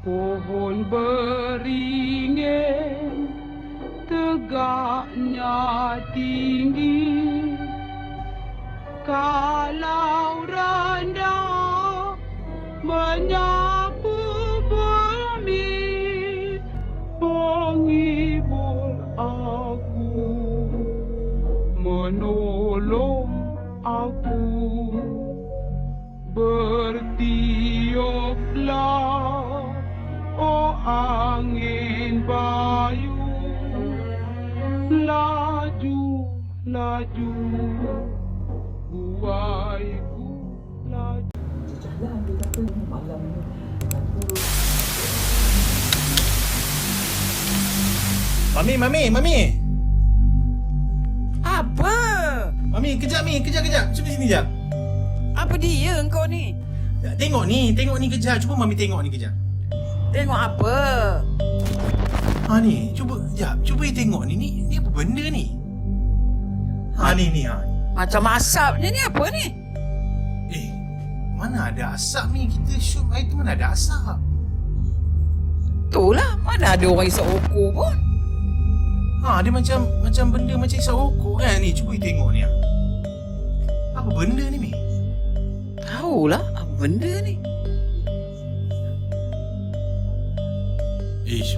Pohon beringin tegaknya tinggi, kalau rendah menyapu bumi, menghibur aku, menolong aku. Bertiuplah, oh angin bayu, laju, laju, buaiku laju. Jalan dia kata ni malam ni kata Mami. Apa? Mami, kejap. Cuba sini jap. Apa dia engkau ni? Tengok ni kejap. Cuba Mami tengok ni kejap. Tengok apa? Ha ni, cuba tengok ni. Ni apa benda ni? Ha ni. Macam asapnya ni apa ni? Mana ada asap ni? Kita shoot hari tu mana ada asap? Itulah, mana ada orang isap rokok pun. Ha, dia macam benda macam isap rokok kan ni. Cuba tengok ni. Apa benda ni, Mi? Tahulah apa benda ni.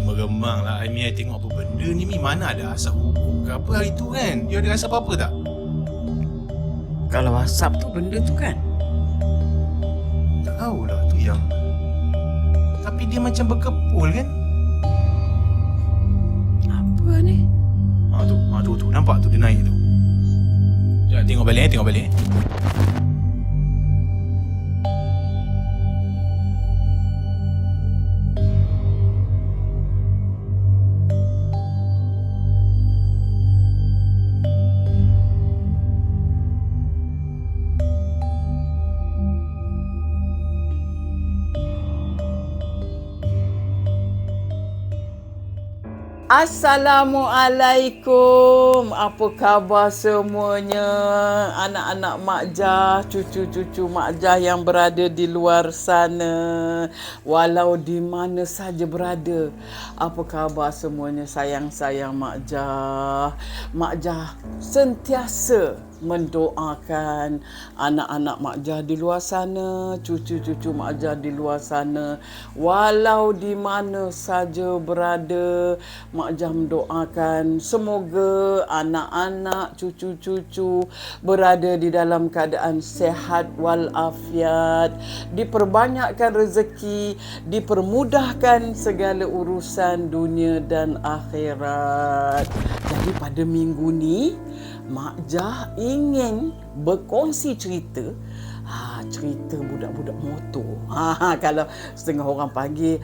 Meremang lah. I tengok apa benda ni, Mi. Mana ada asap rokok ke apa hari tu kan? Dia ada asap apa tak? Kalau asap tu benda tu kan? Tak tahulah tu yang. Tapi dia macam berkepul kan? Apa ni? Tu. Nampak tu dia naik tu. Sekejap, tengok balik. Assalamualaikum. Apa khabar semuanya? Anak-anak Mak Jah, cucu-cucu Mak Jah yang berada di luar sana, walau di mana saja berada. Apa khabar semuanya? Sayang-sayang Mak Jah. Mak Jah sentiasa mendoakan anak-anak Mak Jah di luar sana, cucu-cucu Mak Jah di luar sana, walau di mana saja berada. Mak Jah mendoakan semoga anak-anak, cucu-cucu berada di dalam keadaan sehat walafiat, diperbanyakkan rezeki, dipermudahkan segala urusan dunia dan akhirat. Jadi pada minggu ni Mak Jah ingin berkongsi cerita budak-budak motor. Kalau setengah orang panggil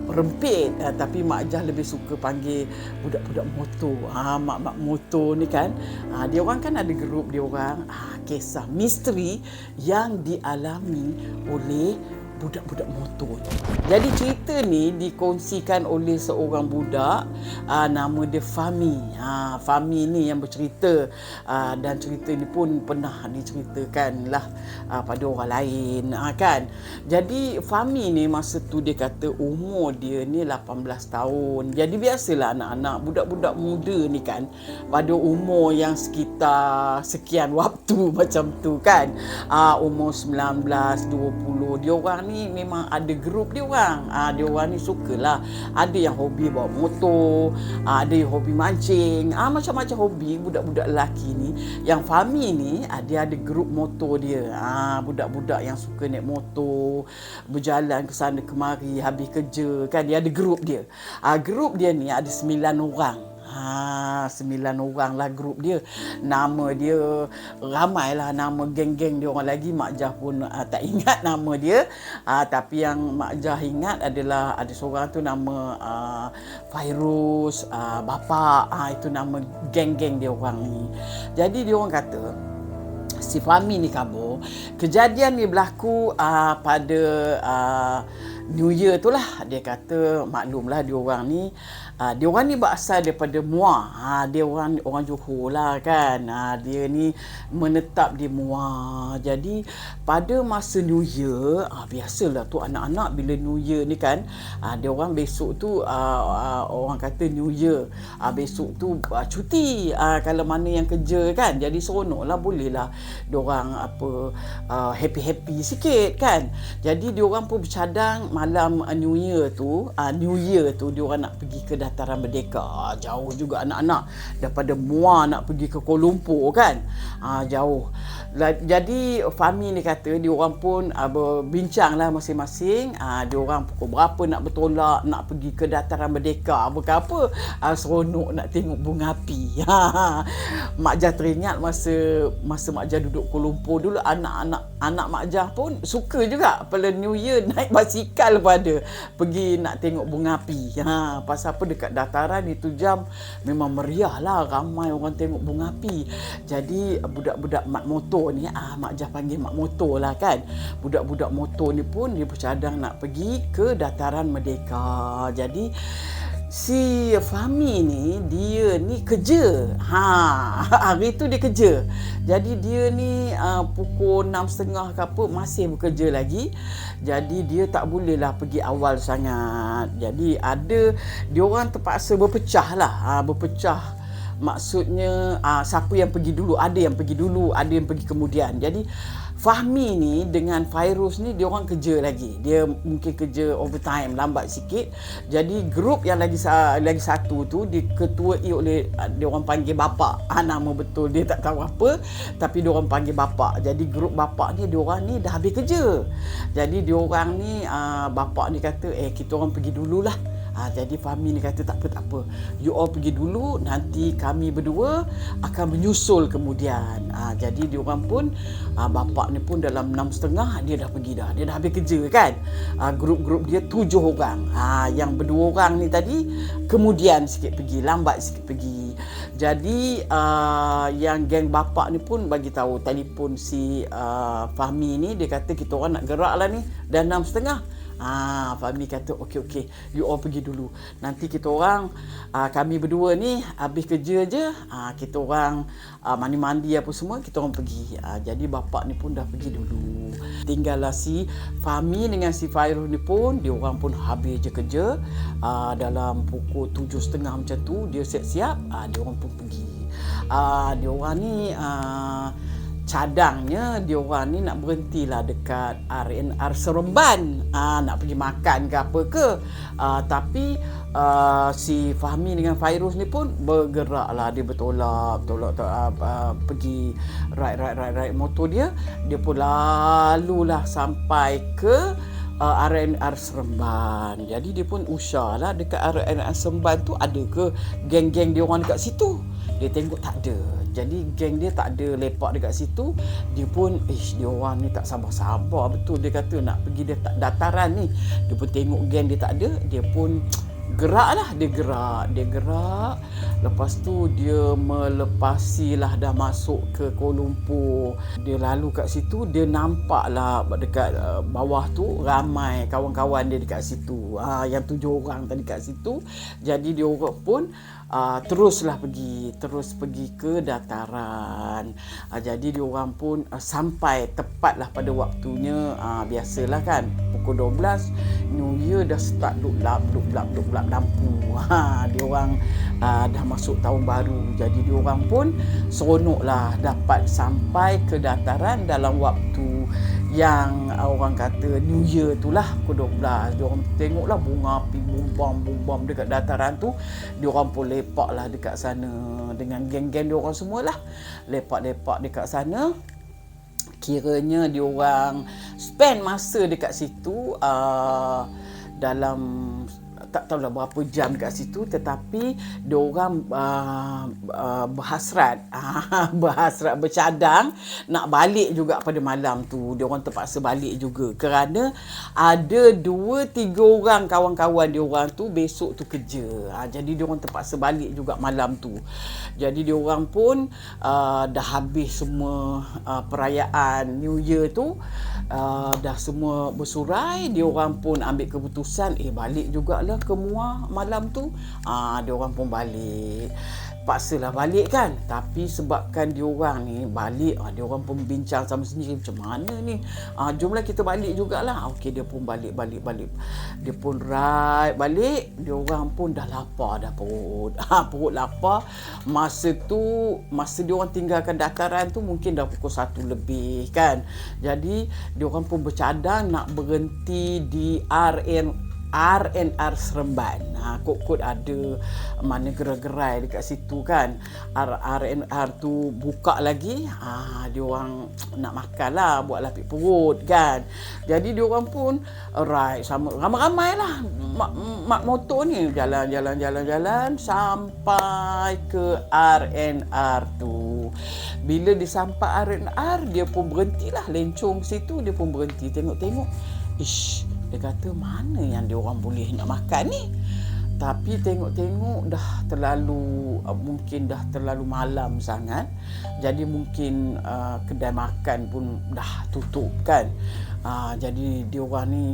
rempit, tapi Mak Jah lebih suka panggil budak-budak motor. Mak-mak motor ni kan, dia orang kan ada grup dia orang, kisah misteri yang dialami oleh budak-budak motor. Jadi cerita ni dikongsikan oleh seorang budak, nama dia Fahmi. Fahmi ni yang bercerita, dan cerita ni pun pernah diceritakan lah pada orang lain kan. Jadi Fahmi ni masa tu dia kata umur dia ni 18 tahun. Jadi biasalah anak-anak budak-budak muda ni kan, pada umur yang sekitar sekian waktu macam tu kan, umur 19, 20, dia orang ni memang ada grup dia orang. Dia orang ni sukalah, ada yang hobi bawa motor, ada yang hobi mancing, macam-macam hobi budak-budak lelaki ni. Yang Fahmi ni dia ada grup motor dia. Budak-budak yang suka naik motor, berjalan ke sana kemari habis kerja kan, dia ada grup dia. Grup dia ni ada 9 orang. 9 orang lah grup dia. Nama dia ramailah nama geng-geng dia orang lagi. Mak Jah pun tak ingat nama dia. Tapi yang Mak Jah ingat adalah ada seorang tu nama Fairuz, Bapak. Itu nama geng-geng dia orang ni. Jadi dia orang kata si Fahmi ni kabur. Kejadian ni berlaku pada New Year tu lah, dia kata maklumlah dia orang ni berasal daripada Muar. Dia orang Johor lah kan. Dia ni menetap di Muar. Jadi pada masa New Year, biasalah tu anak-anak bila New Year ni kan, dia orang besok tu orang kata New Year. Besok tu cuti. Kalau mana yang kerja kan, jadi seronoklah, bolehlah dia orang happy-happy sikit kan. Jadi dia orang pun bercadang malam New Year tu dia orang nak pergi ke Dataran Merdeka. Jauh juga anak-anak daripada Muar nak pergi ke Kuala Lumpur kan. Jauh. Jadi Fahmi ni kata dia orang pun berbincanglah masing-masing. Dia orang pukul berapa nak bertolak nak pergi ke Dataran Merdeka. Apa seronok nak tengok bunga api. Mak Jah teringat masa Mak Jah duduk Kuala Lumpur dulu, anak Mak Jah pun suka juga pada New Year naik basikal pada pergi nak tengok bunga api. Pasal apa, dekat dataran itu jam memang meriah lah, ramai orang tengok bunga api. Jadi budak-budak mat motor ni, Mak Jah panggil mat motor lah kan, budak-budak motor ni pun dia bercadang nak pergi ke Dataran Merdeka. Jadi si Fahmi ni, dia ni kerja. Hari tu dia kerja. Jadi dia ni pukul 6.30 ke apa masih bekerja lagi. Jadi dia tak bolehlah pergi awal sangat. Jadi dia orang terpaksa berpecah lah. Berpecah maksudnya siapa yang pergi dulu, ada yang pergi dulu, ada yang pergi kemudian. Jadi Fahmi ni dengan Fairuz ni dia orang kerja lagi. Dia mungkin kerja overtime, lambat sikit. Jadi grup yang lagi satu tu diketuai oleh dia orang panggil bapa. Nama betul dia tak tahu apa, tapi dia orang panggil bapa. Jadi grup bapa ni dia orang ni dah habis kerja. Jadi dia orang ni bapa ni kata kita orang pergi dululah. Jadi Fahmi ni kata tak apa, you all pergi dulu, nanti kami berdua akan menyusul kemudian. Jadi dia orang pun bapa ni pun dalam 6.30 dia dah pergi dah. Dia dah habis kerja kan. Grup-grup dia 7 orang. Yang 2 orang ni tadi kemudian sikit pergi, lambat sikit pergi. Jadi yang geng bapa ni pun bagi tahu, telefon si Fahmi ni, dia kata kita orang nak gerak lah ni dah 6.30. Fahmi kata okey, you all pergi dulu. Nanti kita orang kami berdua ni habis kerja je, kita orang mandi-mandi apa semua, kita orang pergi. Jadi bapa ni pun dah pergi dulu. Tinggallah si Fahmi dengan si Fairuz ni pun, dia orang pun habis je kerja. Dalam pukul 7.30 macam tu dia siap-siap, dia orang pun pergi. Dia orang ni cadangnya dia orang ni nak berhentilah dekat RNR Seremban, nak pergi makan ke apa ke. Tapi si Fahmi dengan Fairuz ni pun bergeraklah, dia bertolak pergi ride motor dia pun lalulah sampai ke RNR Seremban. Jadi dia pun usahlah dekat RNR Seremban tu ada ke geng-geng dia orang dekat situ. Dia tengok tak ada. Jadi geng dia tak ada lepak dekat situ. Dia pun dia orang ni tak sabar-sabar betul, dia kata nak pergi dataran ni. Dia pun tengok geng dia tak ada, dia pun geraklah, dia gerak. Lepas tu dia melepasilah, dah masuk ke Kuala Lumpur. Dia lalu kat situ, dia nampaklah dekat bawah tu ramai kawan-kawan dia dekat situ. Yang 7 orang tadi kat situ. Jadi dia orang pun terus pergi ke dataran. Jadi dia orang pun sampai tepatlah pada waktunya. Biasalah kan pukul 12 New Year dah start lap lampu. Dia orang dah masuk tahun baru. Jadi dia orang pun seronoklah dapat sampai ke dataran dalam waktu yang orang kata New Year tu lah, pukul 12. Dia orang tengoklah bunga api bom dekat dataran tu. Dia orang pun lepaklah dekat sana dengan geng-geng dia orang semualah. Lepak-lepak dekat sana. Kiranya dia orang spend masa dekat situ dalam tak tahulah berapa jam dekat situ, tetapi diorang berhasrat berhasrat bercadang nak balik juga pada malam tu. Diorang terpaksa balik juga kerana ada 2-3 orang kawan-kawan diorang tu besok tu kerja. Jadi diorang terpaksa balik juga malam tu. Jadi diorang pun dah habis semua perayaan New Year tu, dah semua bersurai. Diorang pun ambil keputusan balik jugalah ke Muar malam tu. Diorang pun balik, paksalah balik kan. Tapi sebabkan diorang ni balik, diorang pun bincang sama sendiri, macam mana ni, jomlah kita balik jugalah. Okey, dia pun balik. Dia pun ride balik. Diorang pun dah lapar dah perut. Perut lapar. Masa diorang tinggalkan dataran tu mungkin dah pukul 1 lebih kan. Jadi diorang pun bercadang nak berhenti di R&R Seremban. Kod-kod ada mana gerai-gerai dekat situ kan. R&R tu buka lagi. Diorang nak makan lah, buat lapik perut kan. Jadi diorang pun ride sama ramai-ramai lah. Mak motor ni jalan sampai ke R&R tu. Bila dia sampai R&R, dia pun berhentilah lencong situ. Dia pun berhenti tengok-tengok. Dia kata mana yang dia orang boleh nak makan ni. Tapi tengok-tengok dah terlalu mungkin dah terlalu malam sangat. Jadi mungkin kedai makan pun dah tutup kan. Jadi dia orang ni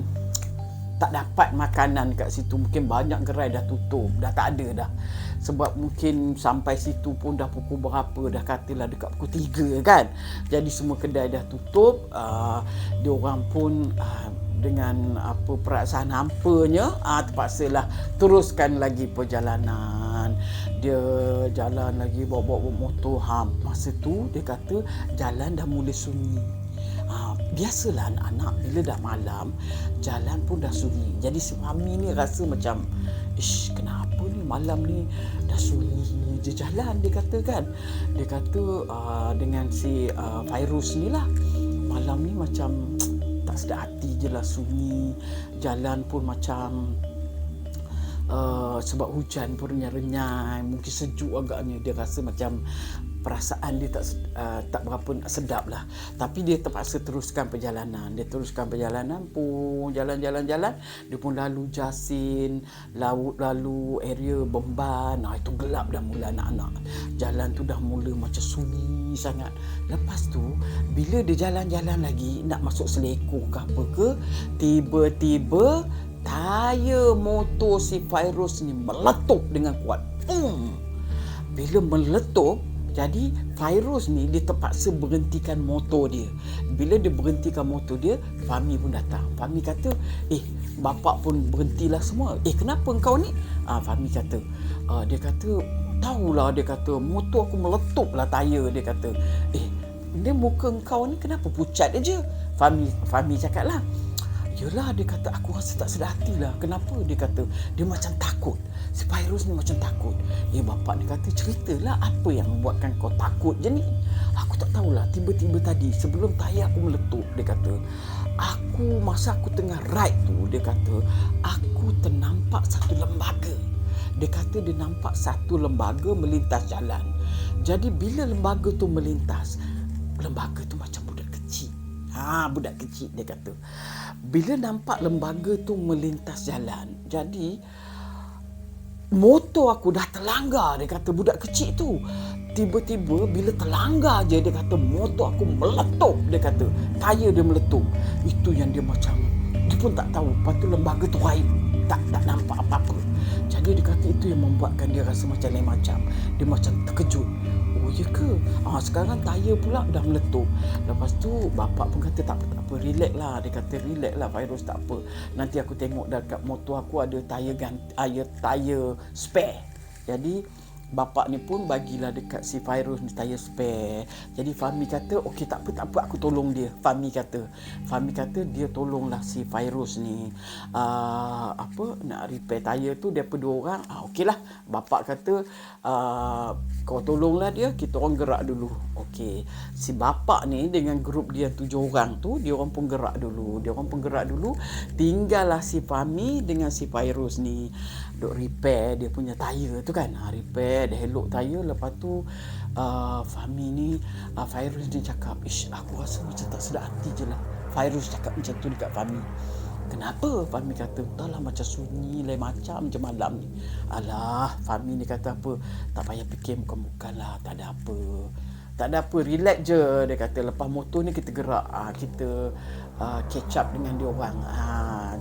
tak dapat makanan kat situ. Mungkin banyak gerai dah tutup, dah tak ada dah. Sebab mungkin sampai situ pun dah pukul berapa, dah katalah dekat pukul 3 kan. Jadi semua kedai dah tutup. Dia orang pun dengan perasaan hampanya terpaksalah teruskan lagi perjalanan. Dia jalan lagi bawa motor. Masa tu dia kata jalan dah mula sunyi. Biasalah anak-anak bila dah malam jalan pun dah sunyi. Jadi si mami ni rasa macam kenapa ni malam ni dah sunyi je jalan, dia kata kan. Dia kata dengan si Fairuz ni lah, malam ni macam tak sedap hati je lah, sunyi. Jalan pun macam sebab hujan pun renyai-renyai, mungkin sejuk agaknya. Dia rasa macam perasaan dia tak berapa sedap lah. Tapi dia terpaksa teruskan perjalanan. Dia teruskan perjalanan pun jalan. Dia pun lalu Jasin, lalu area Bemban. Itu gelap dah mula anak-anak. Jalan tu dah mula macam sunyi sangat. Lepas tu bila dia jalan-jalan lagi nak masuk Selekor ke apa ke, tiba-tiba tayar motor si Fairuz ni meletup dengan kuat. Bila meletup, jadi Fairuz ni dia terpaksa berhentikan motor dia. Bila dia berhentikan motor dia, Fahmi pun datang. Fahmi kata, bapak pun berhentilah semua. Kenapa engkau ni? Fahmi kata, dia kata, tahulah, dia kata, motor aku meletup lah tayar. Dia kata, dia muka engkau ni kenapa pucat aja? Fahmi cakap lah, yelah, dia kata, aku rasa tak sedar hati lah. Kenapa? Dia kata, dia macam takut. Si Fairuz ni macam takut. Bapak dia kata, ceritalah apa yang membuatkan kau takut je ni. Aku tak tahulah, tiba-tiba tadi sebelum tayar aku meletup, dia kata, masa aku tengah ride tu, dia kata, aku ternampak satu lembaga. Dia kata dia nampak satu lembaga melintas jalan. Jadi bila lembaga tu melintas, lembaga tu macam budak kecil. Budak kecil, dia kata. Bila nampak lembaga tu melintas jalan, jadi motor aku dah terlanggar. Dia kata budak kecil tu tiba-tiba bila terlanggar je, dia kata motor aku meletup. Dia kata tayar dia meletup. Itu yang dia macam, dia pun tak tahu. Lepas tu lembaga tu raib, tak nampak apa-apa. Jadi dia kata itu yang membuatkan dia rasa macam lain macam. Dia macam terkejut. Ya ke? Sekarang tayar pula dah meletup. Lepas tu bapak pun kata tak apa, relax lah. Dia kata relax lah Fairuz, tak apa. Nanti aku tengok dekat motor aku ada tayar spare. Jadi Bapak ni pun bagilah dekat si Fairuz ni tayar spare. Jadi Fahmi kata, okey tak apa aku tolong dia. Fahmi kata dia tolonglah si Fairuz ni nak repair tayar tu daripada dua orang. Okeylah, bapak kata kau tolonglah dia, kita orang gerak dulu. Okey, si bapak ni dengan grup dia 7 orang tu, dia orang pun gerak dulu. Tinggallah si Fahmi dengan si Fairuz ni duk repair dia punya tayar tu kan. Repair dia elok tayar. Lepas tu Fahmi ni Fairuz ni cakap, aku rasa macam tak sedap hati je lah. Fairuz cakap macam tu dekat Fahmi. Kenapa? Fahmi kata, entahlah macam sunyi lain macam malam ni. Alah, Fahmi ni kata apa, tak payah fikir bukan-bukan lah, tak ada apa, relax je. Dia kata lepas motor ni kita gerak, kita catch up dengan dia orang,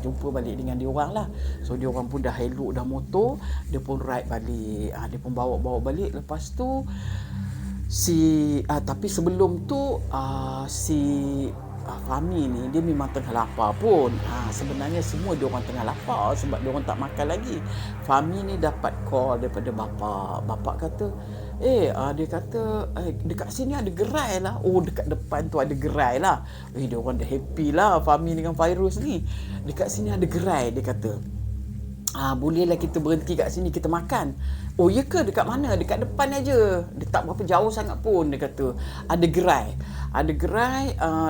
jumpa balik dengan dia orang lah. So dia orang pun dah elok dah motor, dia pun ride balik, dia pun bawa balik. Lepas tu tapi sebelum tu si Fahmi ni dia memang tengah lapar pun. Sebenarnya semua dia orang tengah lapar sebab dia orang tak makan lagi. Fahmi ni dapat call daripada bapak kata, dia kata dekat sini ada gerai lah. Dekat depan tu ada gerai lah. Dia orang dah happy lah Fahmi dengan Fairuz ni. Dekat sini ada gerai, dia kata. Bolehlah kita berhenti kat sini kita makan. Ya ke? Dekat mana? Dekat depan aja. Dia tak berapa jauh sangat pun. Dia kata ada gerai.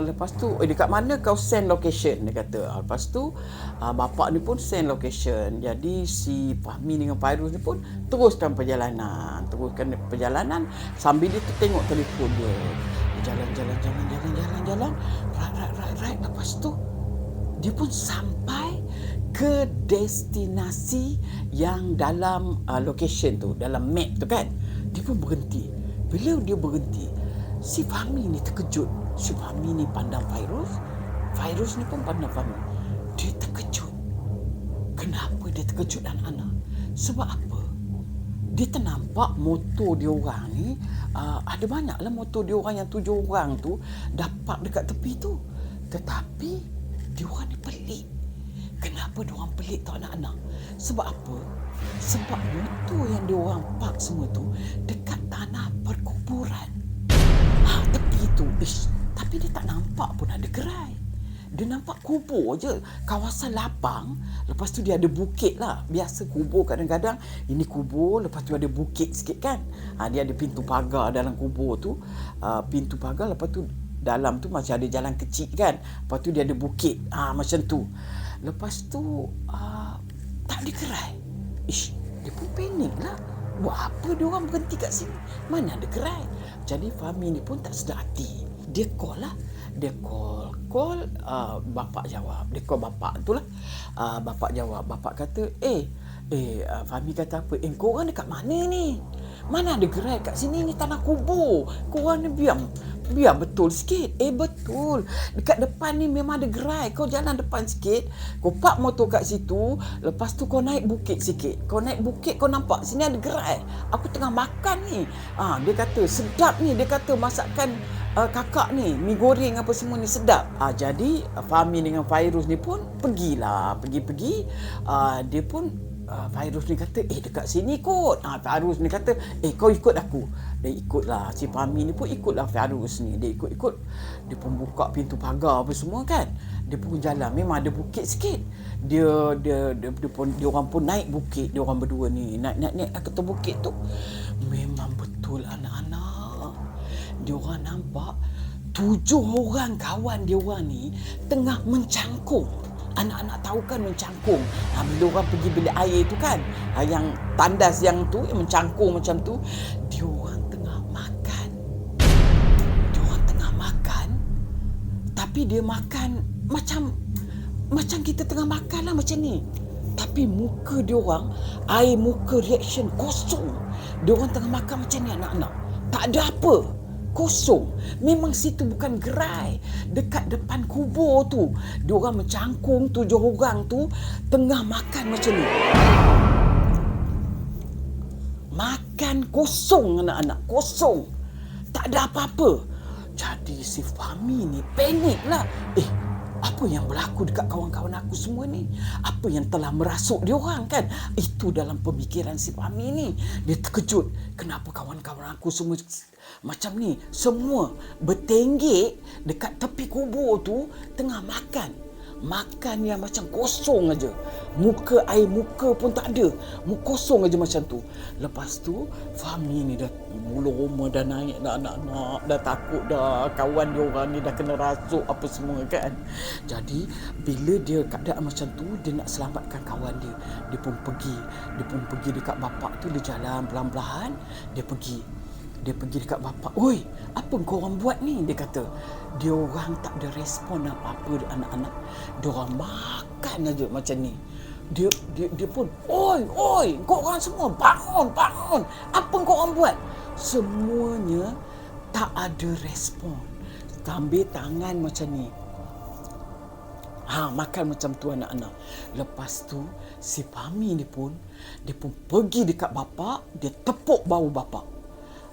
Lepas tu dekat mana kau send location, dia kata. Lepas tu bapak ni pun send location. Jadi si Fahmi dengan Fairuz ni pun teruskan perjalanan sambil dia tengok telefon dia. Jalan. Right. Lepas tu dia pun sampai ke destinasi yang dalam location tu, dalam map tu kan. Dia pun berhenti. Bila dia berhenti, si Fahmi ni terkejut. Si Fahmi ni pandang Fairuz ni pun pandang Fahmi. Dia terkejut. Kenapa dia terkejut anak-anak? Sebab apa? Dia ternampak motor dia orang ni, ada banyaklah motor dia orang yang 7 orang tu dah park dekat tepi tu. Tetapi dia orang ni pelik. Kenapa dia orang pelik tau anak-anak? Sebab apa? Sebab motor yang dia orang park semua tu dekat tanah perkuburan. Tepi tu. Tapi dia tak nampak pun ada gerai. Dia nampak kubur je, kawasan lapang. Lepas tu dia ada bukit lah. Biasa kubur kadang-kadang ini kubur, lepas tu ada bukit sikit kan. Dia ada pintu pagar dalam kubur tu. Pintu pagar, lepas tu dalam tu macam ada jalan kecil kan. Lepas tu dia ada bukit. Macam tu. Lepas tu tak ada gerai. Dia pun panik lah. Buat apa dia orang berhenti kat sini? Mana ada gerai? Jadi Fahmi ni pun tak sedar hati. Dia call lah. Bapak jawab. Dia call bapak tu lah. Bapak jawab. Bapak kata, Fahmi kata apa? Korang dekat mana ni? Mana ada gerai kat sini ni, tanah kubur. Korang ni biar betul sikit. Betul. Dekat depan ni memang ada gerai. Kau jalan depan sikit, kau park motor kat situ, lepas tu kau naik bukit sikit. Kau naik bukit, kau nampak sini ada gerai. Aku tengah makan ni. Dia kata sedap ni. Dia kata masakan kakak ni, mi goreng apa semua ni sedap. Jadi Fahmi dengan Fairuz ni pun pergilah. Pergi. Dia pun Fairuz ni kata, dekat sini kot. Fairuz ni kata, kau ikut aku. Dia ikutlah. Si Fahmi ni pun ikutlah Fairuz ni. Dia ikut. Dia pun buka pintu pagar apa semua kan. Dia pun jalan. Memang ada bukit sikit. Dia orang pun naik bukit. Dia orang berdua ni. Naik ke atas bukit tu. Memang betul anak-anak. Dia orang nampak 7 orang kawan dia orang ni tengah mencangkung. Anak-anak tahu kan mencangkung. Bila orang pergi bilik air tu kan, yang tandas yang tu, yang mencangkung macam tu, dia orang tengah makan. Tapi dia makan macam kita tengah makan lah macam ni. Tapi muka dia orang, air muka reaction kosong. Dia orang tengah makan macam ni anak-anak. Tak ada apa. Kosong. Memang situ bukan gerai. Dekat depan kubur tu, dia orang mencangkung 7 orang tu tengah makan macam ni. Makan kosong anak-anak. Kosong. Tak ada apa-apa. Jadi si Fahmi ni panik lah. Apa yang berlaku dekat kawan-kawan aku semua ni? Apa yang telah merasuk dia orang kan? Itu dalam pemikiran si Fahmi ni. Dia terkejut. Kenapa kawan-kawan aku semua macam ni? Semua bertenggek dekat tepi kubur tu tengah makan. Makan yang macam kosong aja. Air muka pun tak ada. Muka kosong aja macam tu. Lepas tu Fahmi ni dah bulu roma dah naik dah anak-anak. Dah takut dah kawan dia orang ni dah kena rasuk apa semua kan. Jadi bila dia keadaan macam tu, dia nak selamatkan kawan dia. Dia pun pergi dekat bapak tu. Dia jalan pelan-pelan. Dia pergi dekat bapak. Oi, apa kau orang buat ni? Dia kata. Dia orang tak ada respon apa-apa anak-anak. Dia orang makan aja macam ni. Dia pun, oi, kau orang semua bangun. Apa kau orang buat? Semuanya tak ada respon. Ambil tangan macam ni. Makan macam tu anak-anak. Lepas tu si Fahmi ni pun, dia pun pergi dekat bapak. Dia tepuk bau bapak.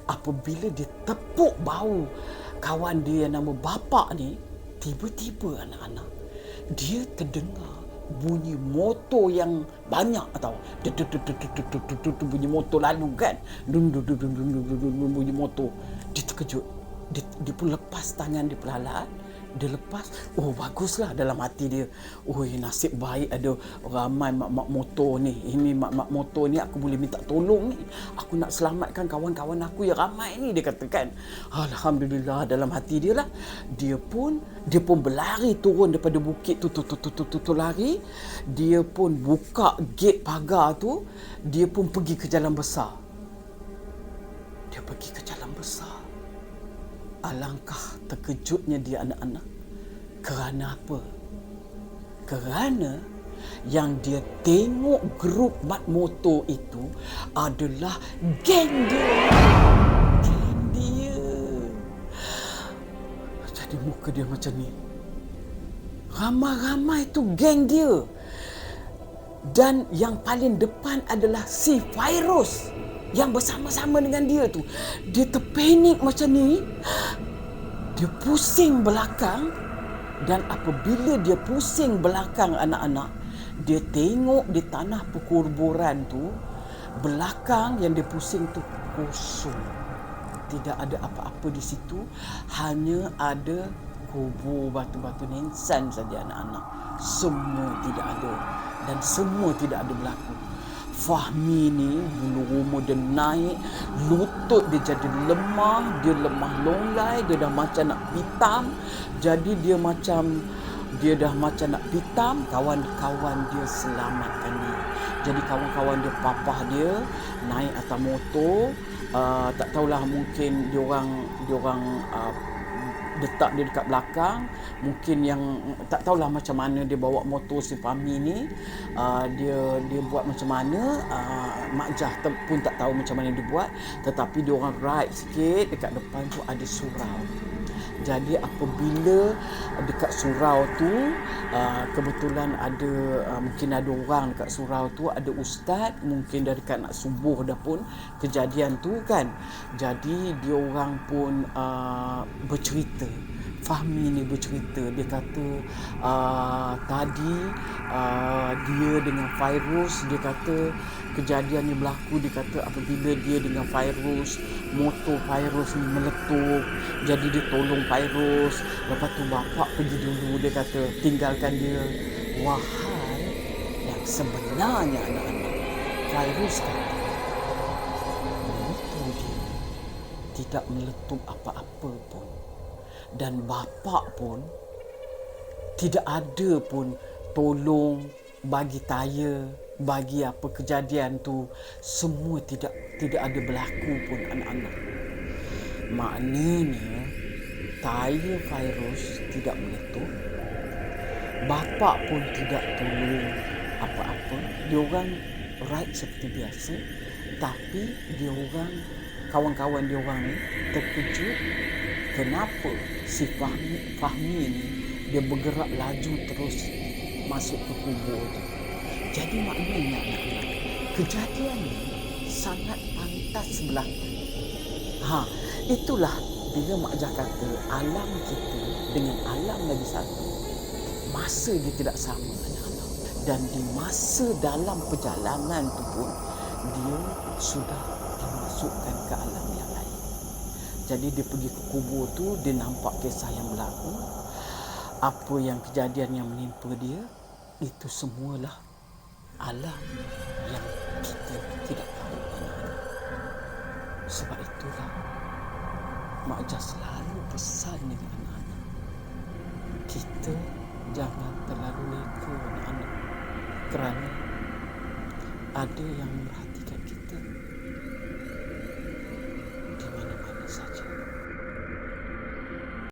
Apabila dia tepuk bau kawan dia yang nama bapak ni, tiba-tiba anak-anak, dia terdengar bunyi motor yang banyak tau. Bunyi motor lalu kan. Bunyi motor. Dia terkejut. Dia pun lepas tangan dia perlahan. Dia lepas. Oh, baguslah dalam hati dia. Oh, nasib baik ada ramai mak-mak motor ni. Ini mak-mak motor ni aku boleh minta tolong ni. Aku nak selamatkan kawan-kawan aku yang ramai ni, dia katakan. Alhamdulillah, dalam hati dia lah. Dia pun berlari turun daripada bukit tu lari. Dia pun buka gate pagar tu. Dia pun pergi ke jalan besar. Alangkah terkejutnya dia anak-anak. Kerana apa? Kerana yang dia tengok grup mat motor itu adalah geng dia. Jadi muka dia macam ni. Ramai-ramai tu geng dia. Dan yang paling depan adalah si Fairuz yang bersama-sama dengan dia tu. Dia terpanik macam ni. Dia pusing belakang. Dan apabila dia pusing belakang anak-anak, dia tengok di tanah perkuburan tu, belakang yang dia pusing tu kosong. Tidak ada apa-apa di situ. Hanya ada kubur batu-batu nisan saja anak-anak. Semua tidak ada. Dan semua tidak ada berlaku. Fahmi ni bulu roma dia naik, lutut dia jadi lemah, dia lemah longlai, dia dah macam nak pitam. Jadi dia dah macam nak pitam. Kawan-kawan dia selamatkan dia. Jadi kawan-kawan dia, papah dia naik atas motor. Tak tahulah, mungkin dia orang letak dia dekat belakang. Mungkin yang tak tahulah macam mana dia bawa motor si Fahmi ni. Dia buat macam mana, Mak Jah pun tak tahu macam mana dia buat. Tetapi dia orang ride sikit, dekat depan tu ada surau. Jadi apabila dekat surau tu, kebetulan ada mungkin ada orang dekat surau tu, ada ustaz, mungkin dah dekat nak subuh dah pun kejadian tu kan. Jadi dia orang pun bercerita. Fahmi ni bercerita. Dia kata tadi dia dengan Fairuz, dia kata kejadian ni berlaku. Dia kata apabila dia dengan Fairuz, motor Fairuz ni meletup. Jadi dia tolong Fairuz. Lepas tu bapak pergi dulu. Dia kata tinggalkan dia. Wahai yang sebenarnya anak-anak, Fairuz kata motor dia tidak meletup apa-apa pun. Dan bapak pun tidak ada pun tolong bagi tayar, bagi apa kejadian tu. Semua tidak ada berlaku pun anak-anak. Maknanya tayar Fairuz tidak meletup. Bapak pun tidak tolong apa-apa. Dia orang ride seperti biasa. Tapi dia orang, kawan-kawan dia orang ni terkejut. Kenapa si Fahmi ni dia bergerak laju terus masuk ke kubur tu. Jadi maknanya anak-anak, kejadian ni sangat pantas berlaku. Itulah bila Mak Jah kata alam kita dengan alam lagi satu masa dia tidak sama anak-anak. Dan di masa dalam perjalanan tu pun dia sudah dimasukkan ke alam yang lain. Jadi dia pergi ke kubur tu, dia nampak kisah yang berlaku. Apa yang kejadian yang menimpa dia, itu semualah alam yang kita tidak tahu anak-anak. Sebab itulah Mak Jas selalu pesan dengan anak-anak, kita jangan terlalu leka anak-anak, kerana ada yang merhati